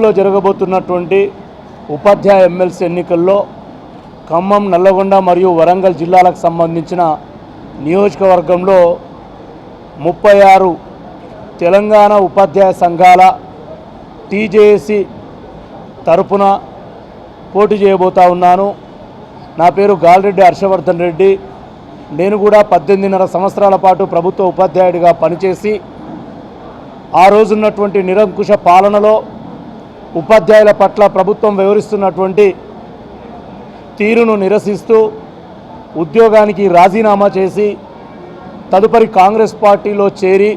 లో జరగబోతున్నటువంటి ఉపాధ్యాయ ఎమ్మెల్సీ ఎన్నికల్లో ఖమ్మం, నల్లగొండ మరియు వరంగల్ జిల్లాలకు సంబంధించిన నియోజకవర్గంలో 36 తెలంగాణ ఉపాధ్యాయ సంఘాల టీజేఏసీ తరపున పోటీ చేయబోతా ఉన్నాను. నా పేరు గాల్రెడ్డి హర్షవర్ధన్ రెడ్డి. నేను కూడా 18.5 సంవత్సరాల పాటు ప్రభుత్వ ఉపాధ్యాయుడిగా పనిచేసి ఆ రోజున్నటువంటి నిరంకుశ పాలనలో ఉపాధ్యాయుల పట్ల ప్రభుత్వం వ్యవహరిస్తున్నటువంటి తీరును నిరసిస్తూ ఉద్యోగానికి రాజీనామా చేసి తదుపరి కాంగ్రెస్ పార్టీలో చేరి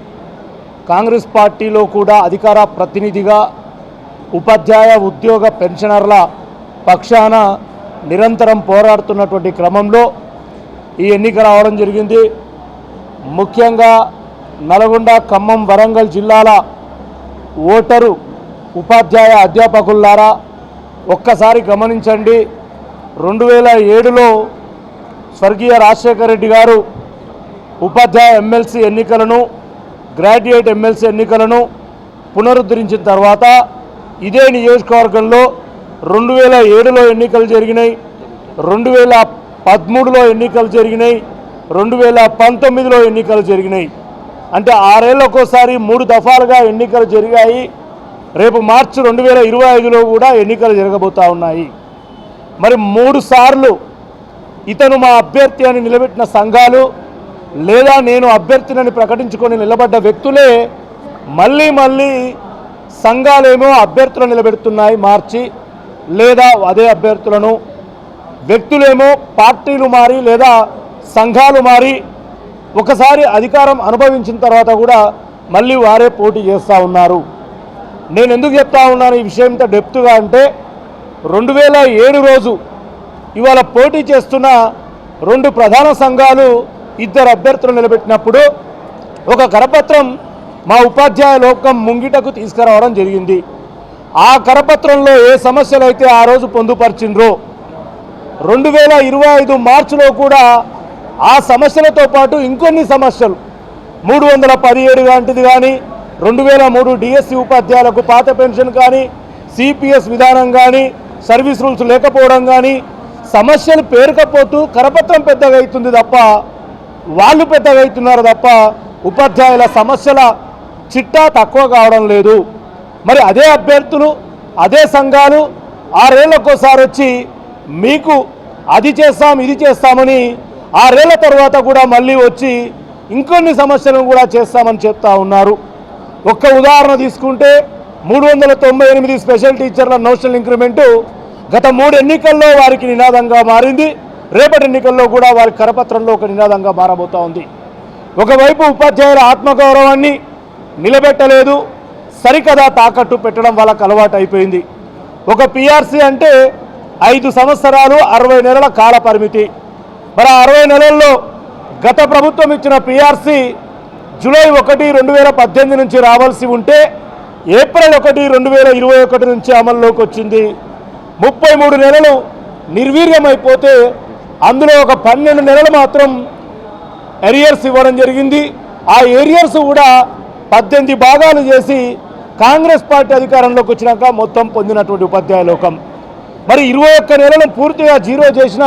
కాంగ్రెస్ పార్టీలో కూడా అధికార ప్రతినిధిగా ఉపాధ్యాయ ఉద్యోగ పెన్షనర్ల పక్షాన నిరంతరం పోరాడుతున్నటువంటి క్రమంలో ఈ ఎన్నిక రావడం జరిగింది. ముఖ్యంగా నల్గొండ, ఖమ్మం, వరంగల్ జిల్లాల ఓటరు ఉపాధ్యాయ అధ్యాపకులారా ఒక్కసారి గమనించండి. 2007లో స్వర్గీయ రాజశేఖర రెడ్డి గారు ఉపాధ్యాయ ఎమ్మెల్సీ ఎన్నికలను, గ్రాడ్యుయేట్ ఎమ్మెల్సీ ఎన్నికలను పునరుద్ధరించిన తర్వాత ఇదే నియోజకవర్గంలో 2007లో ఎన్నికలు జరిగినాయి, 2013లో ఎన్నికలు జరిగినాయి, 2019లో ఎన్నికలు జరిగినాయి. అంటే 6 ఏళ్ళకోసారి 3 దఫాలుగా ఎన్నికలు జరిగాయి. రేపు మార్చి 2025లో కూడా ఎన్నికలు జరగబోతా ఉన్నాయి. మరి 3 సార్లు ఇతను మా అభ్యర్థి అని నిలబెట్టిన సంఘాలు లేదా నేను అభ్యర్థిని ప్రకటించుకొని నిలబడ్డ వ్యక్తులే మళ్ళీ సంఘాలేమో అభ్యర్థులను నిలబెడుతున్నాయి మార్చి, లేదా అదే అభ్యర్థులను. వ్యక్తులేమో పార్టీలు మారి లేదా సంఘాలు మారి ఒకసారి అధికారం అనుభవించిన తర్వాత కూడా మళ్ళీ వారే పోటీ చేస్తూ ఉన్నారు. నేను ఎందుకు చెప్తా ఉన్నాను ఈ విషయం ఇంత డెప్త్గా అంటే 2007 రోజు ఇవాళ పోటీ చేస్తున్న 2 ప్రధాన సంఘాలు 2 అభ్యర్థులు నిలబెట్టినప్పుడు ఒక కరపత్రం మా ఉపాధ్యాయ లోకం ముంగిటకు తీసుకురావడం జరిగింది. ఆ కరపత్రంలో ఏ సమస్యలు అయితే ఆ రోజు పొందుపరిచిండ్రో 2025 మార్చిలో కూడా ఆ సమస్యలతో పాటు ఇంకొన్ని సమస్యలు 317 లాంటిది కానీ, 2003 డిఎస్సి ఉపాధ్యాయులకు పాత పెన్షన్ కానీ, సిపిఎస్ విధానం కానీ, సర్వీస్ రూల్స్ లేకపోవడం కానీ సమస్యలు పేరుకపోతూ కరపత్రం పెద్దగా అవుతుంది తప్ప వాళ్ళు పెద్దగా అవుతున్నారు తప్ప ఉపాధ్యాయుల సమస్యల చిట్టా తక్కువ కావడం లేదు. మరి అదే అభ్యర్థులు అదే సంఘాలు 6 ఏళ్ళకోసారి వచ్చి మీకు అది చేస్తాం ఇది చేస్తామని 6 ఏళ్ల తర్వాత కూడా మళ్ళీ వచ్చి ఇంకొన్ని సమస్యలను కూడా చేస్తామని చెప్తా ఉన్నారు. ఒక్క ఉదాహరణ తీసుకుంటే 398 స్పెషల్ టీచర్ల నోషనల్ ఇంక్రిమెంటు గత 3 ఎన్నికల్లో వారికి నినాదంగా మారింది. రేపటి ఎన్నికల్లో కూడా వారి కరపత్రంలో ఒక నినాదంగా మారబోతూ ఉంది. ఒకవైపు ఉపాధ్యాయుల ఆత్మగౌరవాన్ని నిలబెట్టలేదు, సరికదా తాకట్టు పెట్టడం వాళ్ళకు అలవాటు అయిపోయింది. ఒక పిఆర్సీ అంటే 5 సంవత్సరాలు 60 నెలల కాల పరిమితి. మరి 60 నెలల్లో గత ప్రభుత్వం ఇచ్చిన పిఆర్సీ జూలై 1, 2018 నుంచి రావాల్సి ఉంటే ఏప్రిల్ 1, 2021 నుంచి అమల్లోకి వచ్చింది. 33 నెలలు నిర్వీర్యమైపోతే అందులో ఒక 12 నెలలు మాత్రం ఏరియర్స్ ఇవ్వడం జరిగింది. ఆ ఏరియర్స్ కూడా 18 భాగాలు చేసి కాంగ్రెస్ పార్టీ అధికారంలోకి వచ్చినాక మొత్తం పొందినటువంటి ఉపాధ్యాయ లోకం. మరి 21 నెలలు పూర్తిగా జీరో చేసిన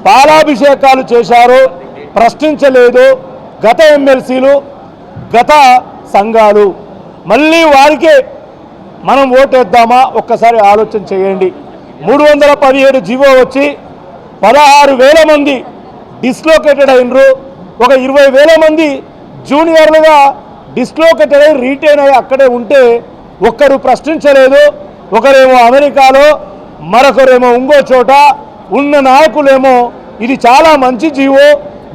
పాలాభిషేకాలు చేశారు, ప్రశ్నించలేదు గత ఎమ్మెల్సీలు, గత సంఘాలు. మళ్ళీ వారికే మనం ఓటేద్దామా? ఒక్కసారి ఆలోచన చేయండి. 317 జీవో వచ్చి 16,000 మంది డిస్లోకేటెడ్ అయినరు, ఒక 20,000 మంది జూనియర్లుగా డిస్లోకేటెడ్ అయి రీటైన్ అయ్యి అక్కడే ఉంటే ఒక్కరు ప్రశ్నించలేదు. ఒకరేమో అమెరికాలో, మరొకరేమో ఇంకో చోట ఉన్న నాయకులేమో ఇది చాలా మంచి జీవో,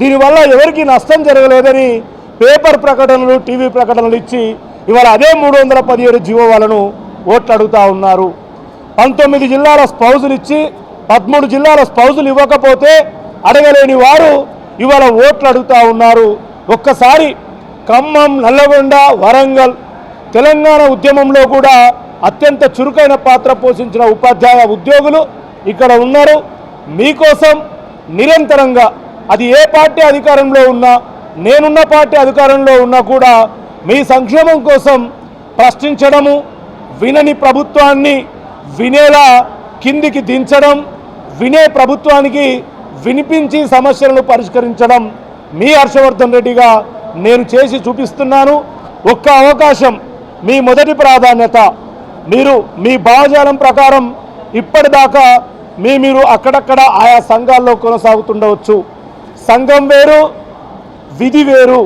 దీనివల్ల ఎవరికి నష్టం జరగలేదని పేపర్ ప్రకటనలు, టీవీ ప్రకటనలు ఇచ్చి ఇవాళ అదే 317 జీవో వాళ్ళను ఓట్లు అడుగుతూ ఉన్నారు. 19 జిల్లాల స్పౌజులు ఇచ్చి 13 జిల్లాల స్పౌజులు ఇవ్వకపోతే అడగలేని వారు ఇవాళ ఓట్లు అడుగుతూ ఉన్నారు. ఒక్కసారి ఖమ్మం, నల్లగొండ, వరంగల్ తెలంగాణ ఉద్యమంలో కూడా అత్యంత చురుకైన పాత్ర పోషించిన ఉపాధ్యాయ ఉద్యోగులు ఇక్కడ ఉన్నారు. మీకోసం నిరంతరంగా అది ఏ పార్టీ అధికారంలో ఉన్నా, నేనున్న పార్టీ అధికారంలో ఉన్నా కూడా మీ సంక్షేమం కోసం ప్రశ్నించడము, వినని ప్రభుత్వాన్ని వినేలా కిందికి దించడం, వినే ప్రభుత్వానికి వినిపించి సమస్యలను పరిష్కరించడం మీ హర్షవర్ధన్ రెడ్డిగా నేను చేసి చూపిస్తున్నాను. ఒక్క అవకాశం, మీ మొదటి ప్రాధాన్యత. మీరు మీ భావజాలం ప్రకారం ఇప్పటిదాకా మీరు అక్కడక్కడ ఆయా సంఘాల్లో కొనసాగుతుండవచ్చు. సంఘం వేరు, విధి వేరు,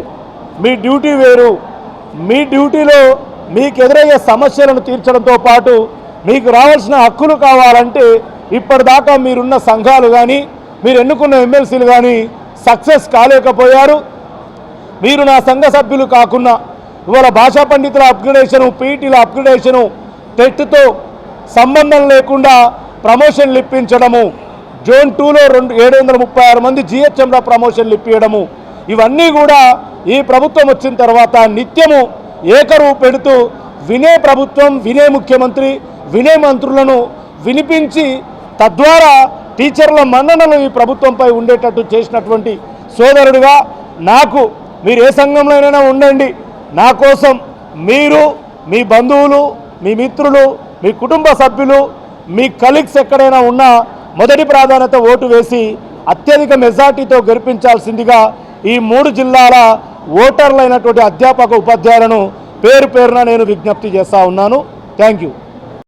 మీ డ్యూటీ వేరు. మీ డ్యూటీలో మీకు ఎదురయ్యే సమస్యలను తీర్చడంతో పాటు మీకు రావాల్సిన హక్కులు కావాలంటే ఇప్పటిదాకా మీరున్న సంఘాలు కానీ మీరు ఎన్నుకున్న ఎమ్మెల్సీలు కానీ సక్సెస్ కాలేకపోయారు. మీరు నా సంఘ సభ్యులు కాకుండా ఇవాళ భాషా పండితుల అప్గ్రేడేషను, పీఈటీల అప్గ్రేడేషను, టెట్తో సంబంధం లేకుండా ప్రమోషన్లు ఇప్పించడము, జోన్ 2లో 736 మంది జిహెచ్ఎంల ప్రమోషన్లు ఇప్పించడము, ఇవన్నీ కూడా ఈ ప్రభుత్వం వచ్చిన తర్వాత నిత్యము ఏకరువు పెడుతూ వినే ప్రభుత్వం, వినే ముఖ్యమంత్రి, వినే మంత్రులను వినిపించి తద్వారా టీచర్ల మన్ననలు ఈ ప్రభుత్వంపై ఉండేటట్టు చేసినటువంటి సోదరుడిగా నాకు, మీరు ఏ సంఘంలోనైనా ఉండండి, నా కోసం మీరు, మీ బంధువులు, మీ మిత్రులు, మీ కుటుంబ సభ్యులు, మీ కలీగ్స్ ఎక్కడైనా ఉన్నా మొదటి ప్రాధాన్యత ఓటు వేసి అత్యధిక మెజార్టీతో గెలిపించాల్సిందిగా ఈ 3 జిల్లాల ఓటర్లైనటువంటి అధ్యాపక ఉపాధ్యాయులను పేరు పేరున నేను విజ్ఞప్తి చేస్తా ఉన్నాను. Thank you.